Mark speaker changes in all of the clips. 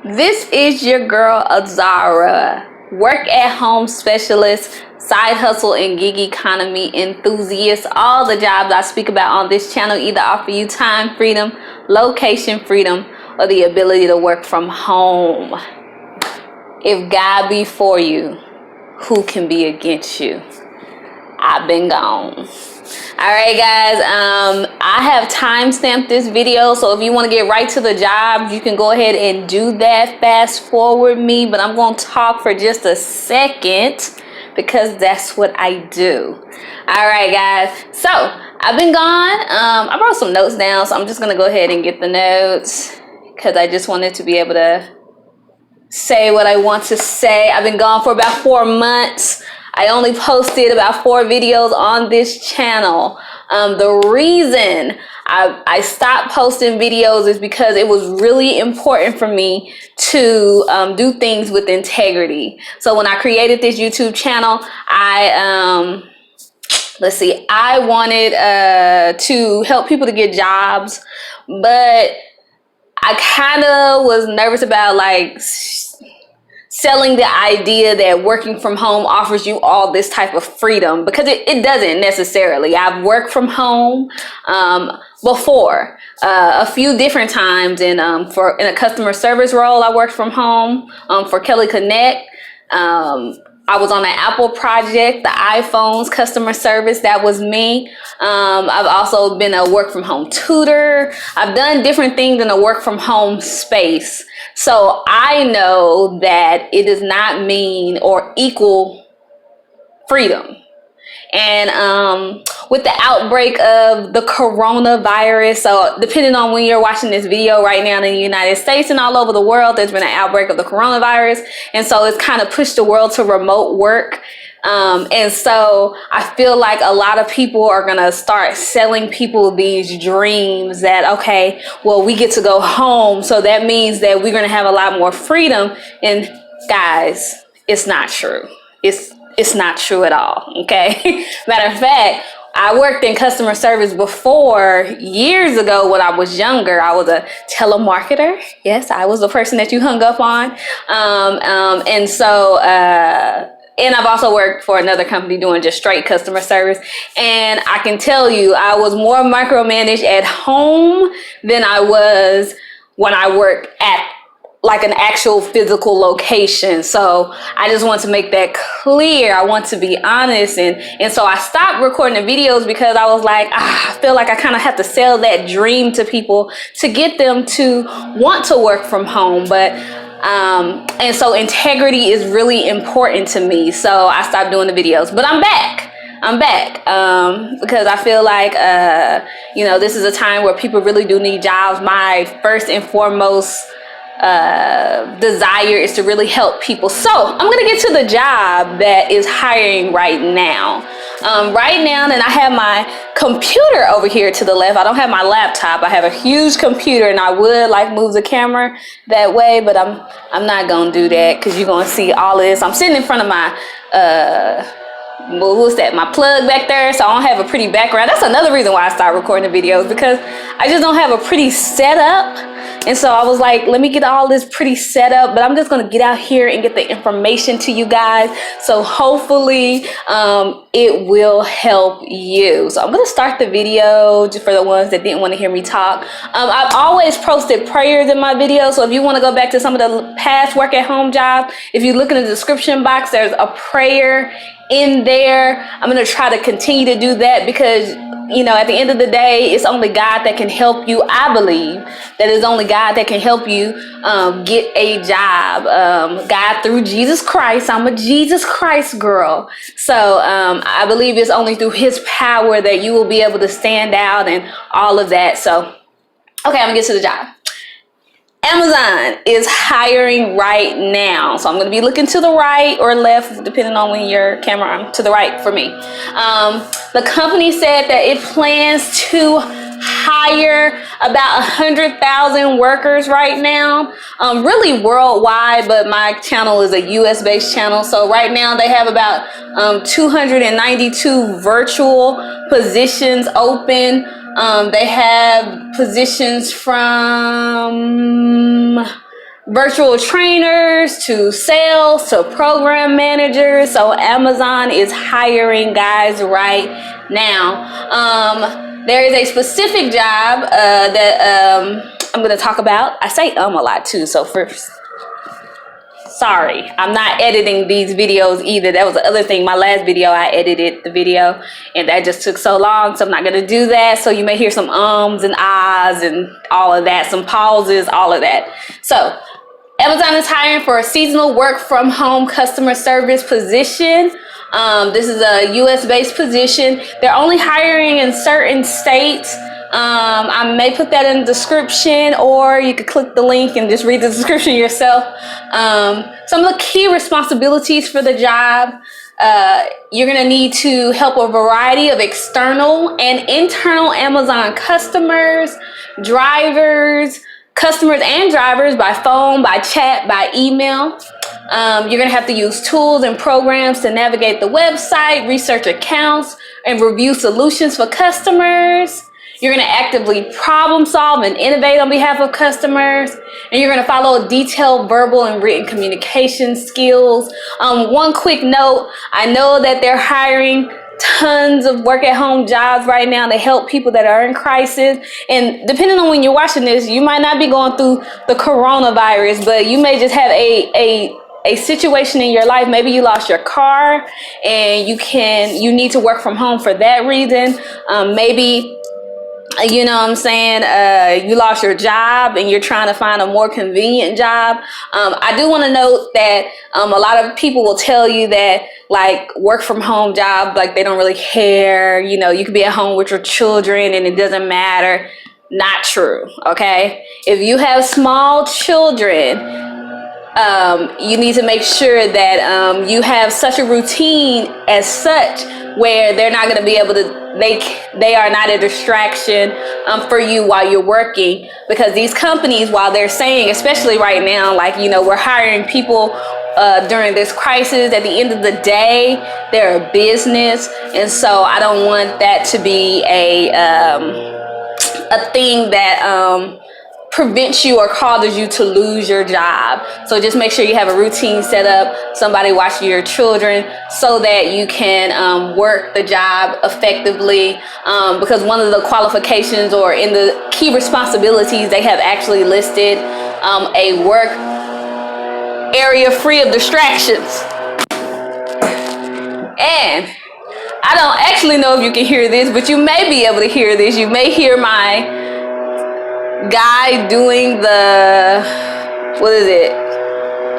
Speaker 1: This is your girl Azariah, work at home specialist, side hustle and gig economy enthusiast. All the jobs I speak about on this channel either offer you time freedom, location freedom, or the ability to work from home. If God be for you, who can be against you? I've been gone. Alright guys, I have time-stamped this video, so if you want to get right to the job, you can go ahead and do that. Fast forward me, but I'm going to talk for just a second because that's what I do. Alright guys, so I've been gone. I brought some notes down, so I'm just going to go ahead and get the notes because I just wanted to be able to say what I want to say. I've been gone for about 4 months. I only posted about 4 videos on this channel. The reason I stopped posting videos is because it was really important for me to do things with integrity. So when I created this YouTube channel, I wanted to help people to get jobs, but I kind of was nervous about like selling the idea that working from home offers you all this type of freedom, because it doesn't necessarily. I've worked from home before a few different times, and in a customer service role I worked from home for Kelly Connect. I was on an Apple project, the iPhones customer service, that was me. I've also been a work from home tutor. I've done different things in a work from home space. So I know that it does not mean or equal freedom. And with the outbreak of the coronavirus, so depending on when you're watching this video right now in the United States and all over the world, there's been an outbreak of the coronavirus. And so it's kind of pushed the world to remote work. And so I feel like a lot of people are going to start selling people these dreams that, okay, well, we get to go home, so that means that we're going to have a lot more freedom. And guys, it's not true. It's not true at all, okay? Matter of fact, I worked in customer service before, years ago when I was younger. I was a telemarketer. Yes, I was the person that you hung up on. And I've also worked for another company doing just straight customer service. And I can tell you, I was more micromanaged at home than I was when I worked at like an actual physical location. So I just want to make that clear. I want to be honest. And so I stopped recording the videos because I was like, I feel like I kind of have to sell that dream to people to get them to want to work from home. But and so integrity is really important to me. So I stopped doing the videos, but I'm back because I feel like, this is a time where people really do need jobs. My first and foremost desire is to really help people. So I'm gonna get to the job that is hiring right now. And I have my computer over here to the left. I don't have my laptop. I have a huge computer, and I would like move the camera that way, but I'm not gonna do that because you're gonna see all of this. I'm sitting in front of my my plug back there, so I don't have a pretty background. That's another reason why I started recording the videos, because I just don't have a pretty setup. And so I was like, let me get all this pretty set up, but I'm just going to get out here and get the information to you guys. So hopefully it will help you. So I'm going to start the video just for the ones that didn't want to hear me talk. I've always posted prayers in my videos. So if you want to go back to some of the past work at home jobs, if you look in the description box, there's a prayer in there. I'm going to try to continue to do that because at the end of the day, it's only God that can help you. I believe that it's only God that can help you get a job. God through Jesus Christ. I'm a Jesus Christ girl. So I believe it's only through his power that you will be able to stand out and all of that. So, okay, I'm gonna get to the job. Amazon is hiring right now. So I'm going to be looking to the right or left, depending on when your camera, to the right for me. The company said that it plans to hire about 100,000 workers right now, really worldwide, but my channel is a US based channel. So right now they have about 292 virtual positions open. They have positions from virtual trainers to sales to program managers. So Amazon is hiring guys right now. There is a specific job that I'm going to talk about. I say a lot too. So first, sorry, I'm not editing these videos either. That was the other thing. My last video, I edited the video and that just took so long. So I'm not going to do that. So you may hear some ums and ahs and all of that, some pauses, all of that. So Amazon is hiring for a seasonal work from home customer service position. This is a US based position. They're only hiring in certain states. I may put that in the description, or you could click the link and just read the description yourself. Some of the key responsibilities for the job: you're going to need to help a variety of external and internal Amazon customers and drivers by phone, by chat, by email. You're going to have to use tools and programs to navigate the website, research accounts, and review solutions for customers. You're going to actively problem solve and innovate on behalf of customers. And you're going to follow detailed verbal and written communication skills. One quick note, I know that they're hiring tons of work at home jobs right now to help people that are in crisis. And depending on when you're watching this, you might not be going through the coronavirus, but you may just have a situation in your life. Maybe you lost your car and you need to work from home for that reason. Maybe, you know what I'm saying, you lost your job and you're trying to find a more convenient job. I do want to note that a lot of people will tell you that like work from home job, like they don't really care. You know, you could be at home with your children and it doesn't matter. Not true. Okay. If you have small children, you need to make sure that you have such a routine as such where they're not going to be able to, they are not a distraction for you while you're working, because these companies, while they're saying, especially right now, like, you know, we're hiring people during this crisis, at the end of the day, they're a business. And so I don't want that to be a thing that prevents you or causes you to lose your job. So just make sure you have a routine set up, somebody watching your children, so that you can work the job effectively. Because one of the qualifications, or in the key responsibilities, they have actually listed a work area free of distractions. And I don't actually know if you can hear this, but you may be able to hear this. You may hear my guy doing the,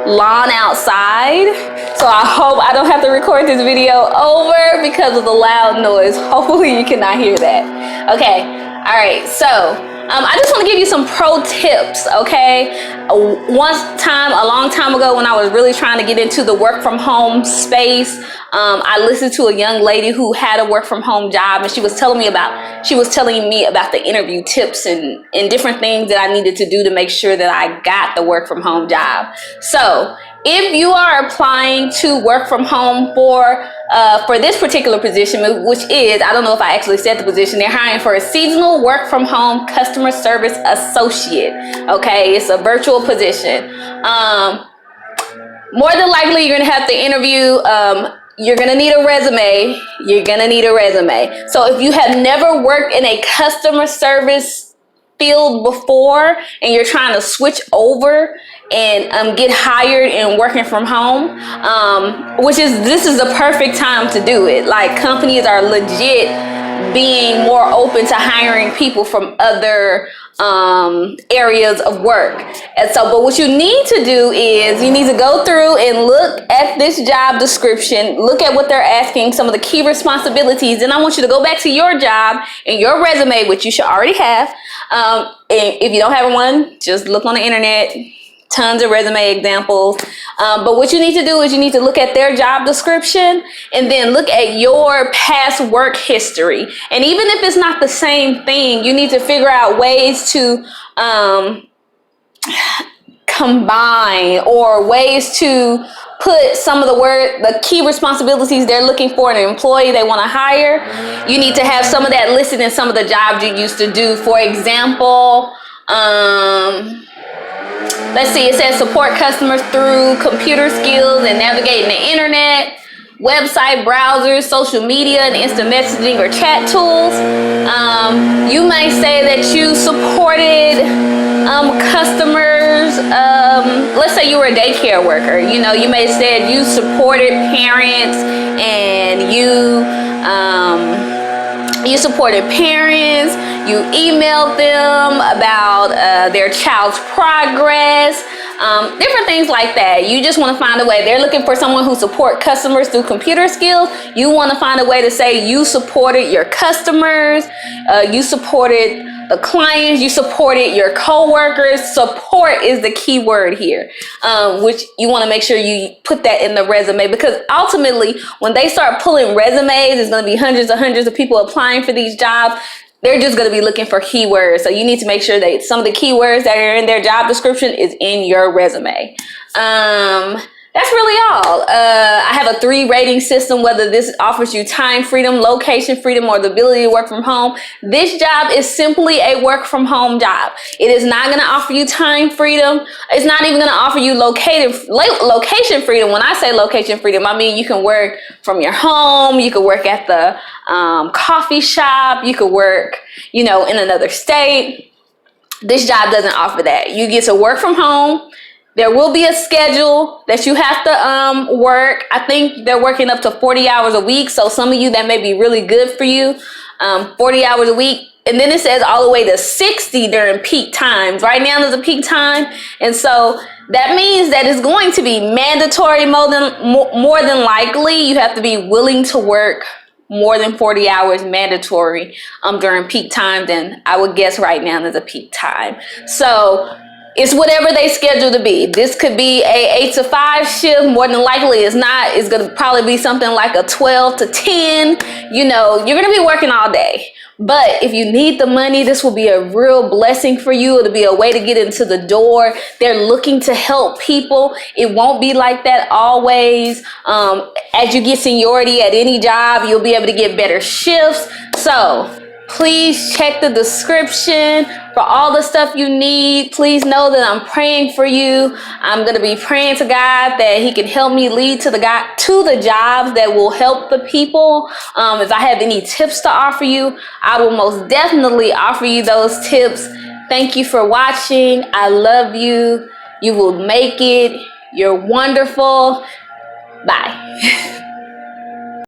Speaker 1: lawn outside. So I hope I don't have to record this video over because of the loud noise. Hopefully you cannot hear that. Okay. All right. So I just want to give you some pro tips, okay? A long time ago, when I was really trying to get into the work from home space, I listened to a young lady who had a work from home job, and she was telling me about the interview tips and different things that I needed to do to make sure that I got the work from home job. So if you are applying to work from home for this particular position, which is, I don't know if I actually said the position, they're hiring for a seasonal work from home customer service associate. Okay, it's a virtual position. More than likely, you're gonna have to interview. You're gonna need a resume. So if you have never worked in a customer service field before and you're trying to switch over and get hired and working from home, this is the perfect time to do it. Like, companies are legit being more open to hiring people from other areas of work. And so, but what you need to do is you need to go through and look at this job description, look at what they're asking, some of the key responsibilities. And I want you to go back to your job and your resume, which you should already have. And if you don't have one, just look on the internet. Tons of resume examples. But what you need to do is you need to look at their job description and then look at your past work history. And even if it's not the same thing, you need to figure out ways to combine, or ways to put some of the key responsibilities they're looking for in an employee they want to hire. You need to have some of that listed in some of the jobs you used to do. For example, Let's see, it says support customers through computer skills and navigating the internet, website, browsers, social media, and instant messaging or chat tools. You might say that you supported customers. Let's say you were a daycare worker. You know, you may have said you supported parents and you supported parents, you emailed them about their child's progress, different things like that. You just want to find a way. They're looking for someone who support customers through computer skills. You want to find a way to say you supported your customers, you supported the clients, you supported your co-workers. Support is the key word here, which you want to make sure you put that in the resume, because ultimately when they start pulling resumes, there's going to be hundreds of people applying for these jobs. They're just going to be looking for keywords. So you need to make sure that some of the keywords that are in their job description is in your resume. That's really all. I have a 3 rating system, whether this offers you time freedom, location freedom, or the ability to work from home. This job is simply a work from home job. It is not going to offer you time freedom. It's not even going to offer you location freedom. When I say location freedom, I mean you can work from your home. You could work at the coffee shop. You could work, in another state. This job doesn't offer that. You get to work from home. There will be a schedule that you have to work. I think they're working up to 40 hours a week. So some of you, that may be really good for you. 40 hours a week. And then it says all the way to 60 during peak times. Right now there's a peak time. And so that means that it's going to be mandatory more than likely. You have to be willing to work more than 40 hours mandatory during peak times. And I would guess right now there's a peak time. So it's whatever they schedule to be. This could be a 8 to 5 shift. More than likely it's not. It's going to probably be something like a 12 to 10. You're going to be working all day. But if you need the money, this will be a real blessing for you. It'll be a way to get into the door. They're looking to help people. It won't be like that always. As you get seniority at any job, you'll be able to get better shifts. So please check the description for all the stuff you need. Please know that I'm praying for you. I'm going to be praying to God that he can help me lead to the jobs that will help the people. If I have any tips to offer you, I will most definitely offer you those tips. Thank you for watching. I love you. You will make it. You're wonderful. Bye.